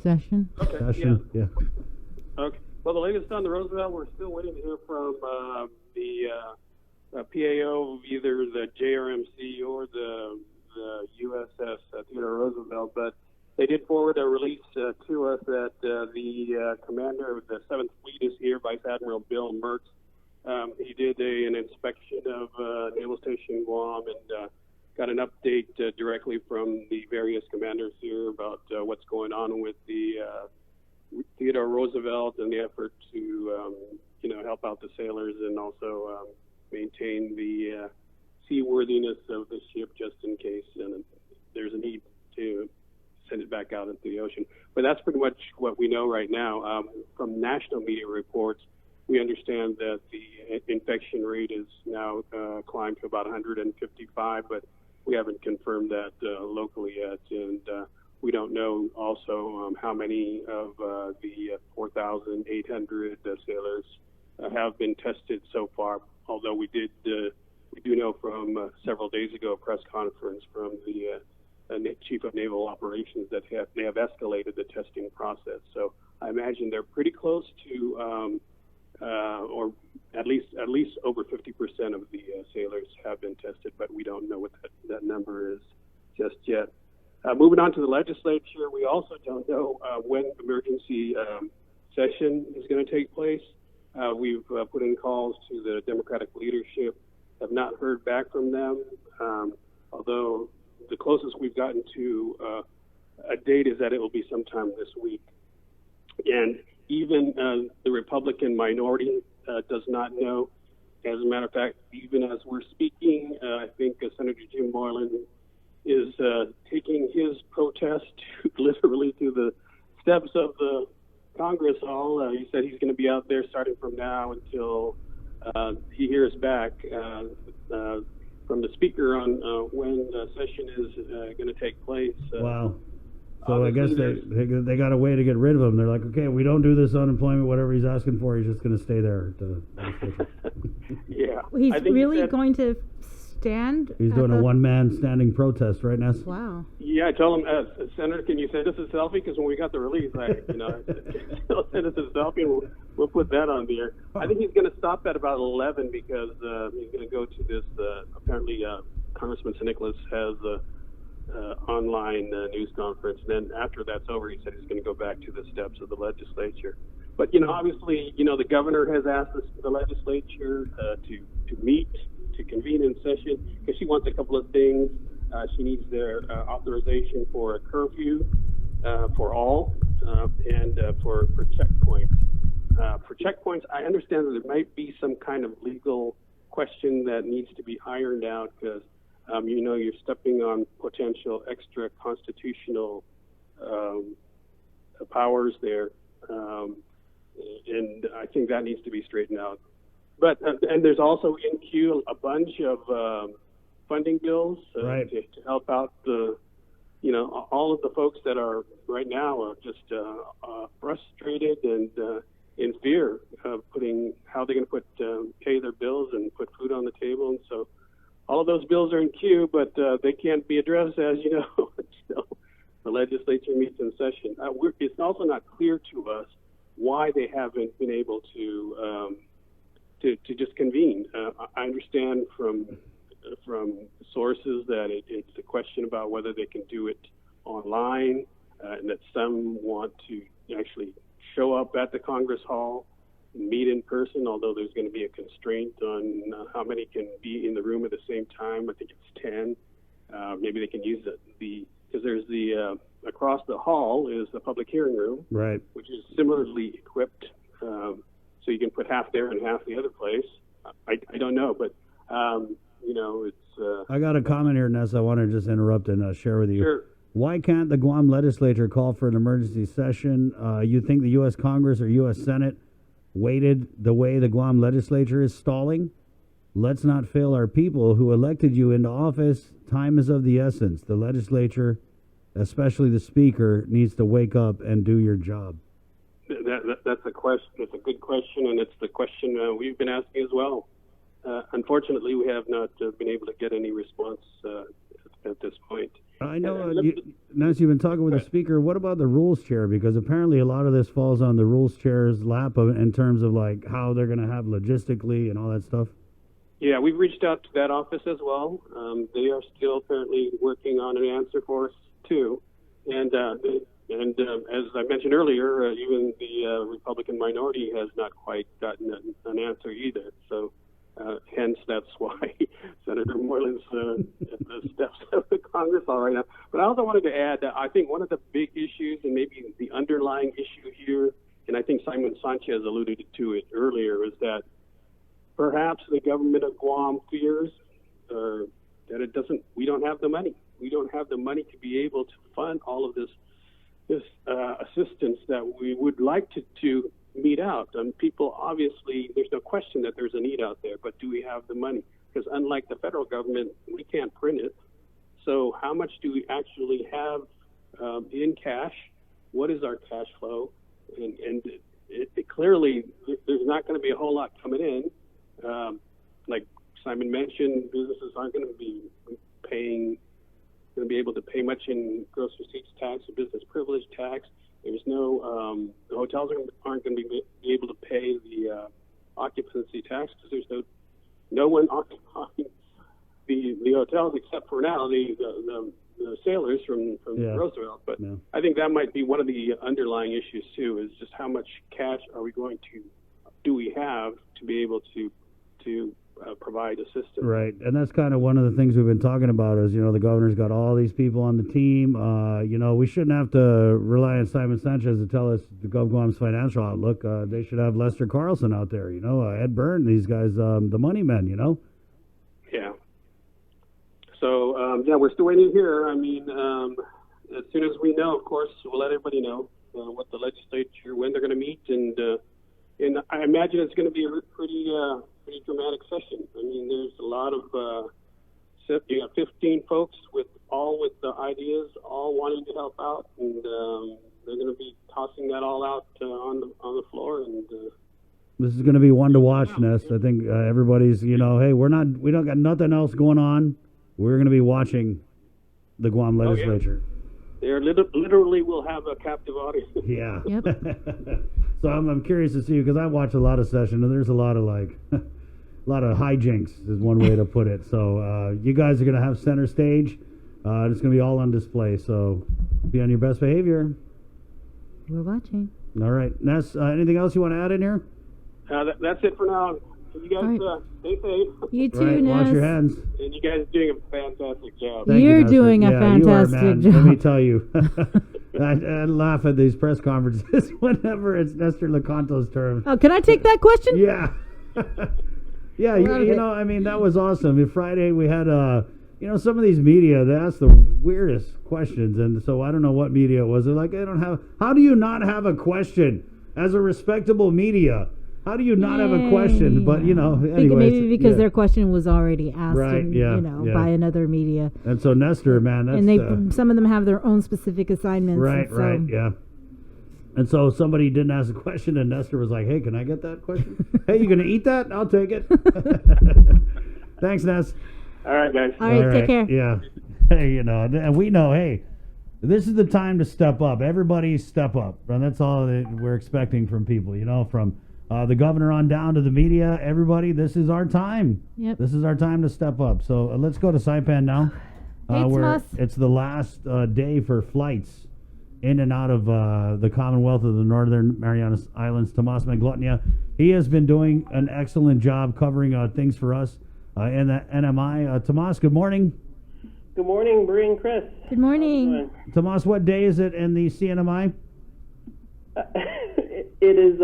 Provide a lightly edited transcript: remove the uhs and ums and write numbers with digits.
session. Okay. Session, yeah. Okay. Well, the latest on the Roosevelt, we're still waiting to hear from the PAO of either the JRMC or the USS Theodore Roosevelt, but they did forward a release to us that the commander of the 7th Fleet is here, Vice Admiral Bill Mertz. He did an inspection of Naval Station Guam and got an update directly from the various commanders here about what's going on with the Theodore Roosevelt and the effort to, help out the sailors and also maintain the seaworthiness of the ship just in case there's a need to send it back out into the ocean. But that's pretty much what we know right now. From national media reports, we understand that the infection rate is now climbed to about 155, but we haven't confirmed that locally yet. And we don't know also how many of the 4,800 sailors have been tested so far, although we do know from several days ago a press conference from the Chief of Naval Operations that they have escalated the testing process. So I imagine they're pretty close to, or at least over 50% of the sailors have been tested, but we don't know what that number is just yet. Moving on to the legislature, we also don't know when emergency session is going to take place. We've put in calls to the Democratic leadership, have not heard back from them, although the closest we've gotten to a date is that it will be sometime this week. And even the Republican minority does not know. As a matter of fact, even as we're speaking, I think Senator Jim Moylan is taking his protest literally to the steps of the Congress Hall. He said he's going to be out there starting from now until he hears back from the speaker on when session is going to take place. Wow. So I guess they got a way to get rid of him. They're like, okay, we don't do this unemployment, whatever he's asking for, he's just going to stay there. Yeah. Well, he's really going to stand? He's doing a one-man standing protest right now. Wow. Yeah, I told him, Senator, can you send us a selfie? Because when we got the release, send us a selfie and we'll put that on the air. I think he's going to stop at about 11 because he's going to go to this, apparently Congressman St. Nicholas has online news conference. And then after that's over, he said he's going to go back to the steps of the legislature. But, obviously, the governor has asked the legislature to meet, to convene in session, because she wants a couple of things. She needs their authorization for a curfew for all and for checkpoints. For checkpoints, I understand that there might be some kind of legal question that needs to be ironed out because, you're stepping on potential extra constitutional powers there. And I think that needs to be straightened out. But and there's also in queue a bunch of funding bills right. to help out the, all of the folks that are right now are just frustrated and in fear of how they're going to pay their bills and put food on the table. And so all of those bills are in queue, but they can't be addressed, as you know, until the legislature meets in session. It's also not clear to us why they haven't been able to just convene. I understand from sources that it's a question about whether they can do it online, and that some want to actually show up at the Congress Hall and meet in person, although there's going to be a constraint on how many can be in the room at the same time. I think it's 10. Maybe they can use because there's the across the hall is the public hearing room, right, which is similarly equipped, so you can put half there and half the other place. I don't know, but it's. I got a comment here, Ness. I want to just interrupt and share with you. Sure. Why can't the Guam legislature call for an emergency session? You think the U.S. Congress or U.S. Senate waited the way the Guam legislature is stalling? Let's not fail our people who elected you into office. Time is of the essence. The legislature, especially the speaker, needs to wake up and do your job. That's a question. It's a good question, and it's the question we've been asking as well. Unfortunately, we have not been able to get any response at this point. I know, Nancy, you've been talking with the speaker. What about the rules chair? Because apparently a lot of this falls on the rules chair's lap in terms of like how they're going to have logistically and all that stuff. Yeah, we've reached out to that office as well. They are still currently working on an answer for us too, and as I mentioned earlier, even the Republican minority has not quite gotten an answer either. So, hence that's why Senator Moreland's steps of the Congress all right now. But I also wanted to add that I think one of the big issues, and maybe the underlying issue here, and I think Simon Sanchez alluded to it earlier, is that perhaps the government of Guam fears that we don't have the money. We don't have the money to be able to fund all of this assistance that we would like to mete out. And people, obviously, there's no question that there's a need out there, but do we have the money? Because unlike the federal government, we can't print it. So how much do we actually have in cash? What is our cash flow? And it clearly, there's not going to be a whole lot coming in. Like Simon mentioned, businesses aren't going to be able to pay much in gross receipts tax or business privilege tax. There's no, the hotels aren't going to be able to pay the occupancy tax because there's no one occupying the hotels except for now the sailors from Roosevelt. But I think that might be one of the underlying issues too, is just how much cash do we have to be able to provide assistance. Right, and that's kind of one of the things we've been talking about is, the governor's got all these people on the team. We shouldn't have to rely on Simon Sanchez to tell us the GovGuam's financial outlook. They should have Lester Carlson out there, Ed Byrne, these guys, the money men, Yeah. So, we're still waiting here. I mean, as soon as we know, of course, we'll let everybody know what the legislature, when they're going to meet, and I imagine it's going to be a pretty dramatic session. I mean, there's a lot of you got 15 folks with the ideas, all wanting to help out, and they're going to be tossing that all out on the floor. And this is going to be one to watch, Ness. I think everybody's, hey, we don't got nothing else going on. We're going to be watching the Guam legislature. Oh, yeah. They literally will have a captive audience. Yeah. Yep. So I'm curious to see, because I watch a lot of session, and there's a lot of a lot of hijinks is one way to put it. So you guys are going to have center stage. It's going to be all on display. So be on your best behavior. We're watching. All right. Ness, anything else you want to add in here? That's it for now. You guys stay safe. You too, Ness. Wash your hands. And you guys are doing a fantastic job. You're doing a fantastic job. Let me tell you. I laugh at these press conferences whenever it's Nestor Licanto's term. Oh, can I take that question? Yeah. Yeah, I mean, that was awesome. Friday we had, some of these media, they asked the weirdest questions. And so I don't know what media it was. They're like, how do you not have a question as a respectable media? How do you not have a question? But, anyway. Maybe because their question was already asked, right, by another media. And so Nestor, man, that's... And some of them have their own specific assignments. Right, yeah. And so somebody didn't ask a question, and Nestor was like, hey, can I get that question? Hey, you going to eat that? I'll take it. Thanks, Ness. All right, guys. All right, take care. Yeah. Hey, and we know, hey, this is the time to step up. Everybody step up. And that's all that we're expecting from people, from... the governor on down to the media, everybody, this is our time. Yep. This is our time to step up. So let's go to Saipan now. Where it's the last day for flights in and out of the Commonwealth of the Northern Mariana Islands. Tomas Maglotnia, he has been doing an excellent job covering things for us in the NMI. Tomas, good morning. Good morning, Bree and Chris. Good morning. Tomas, what day is it in the CNMI? It is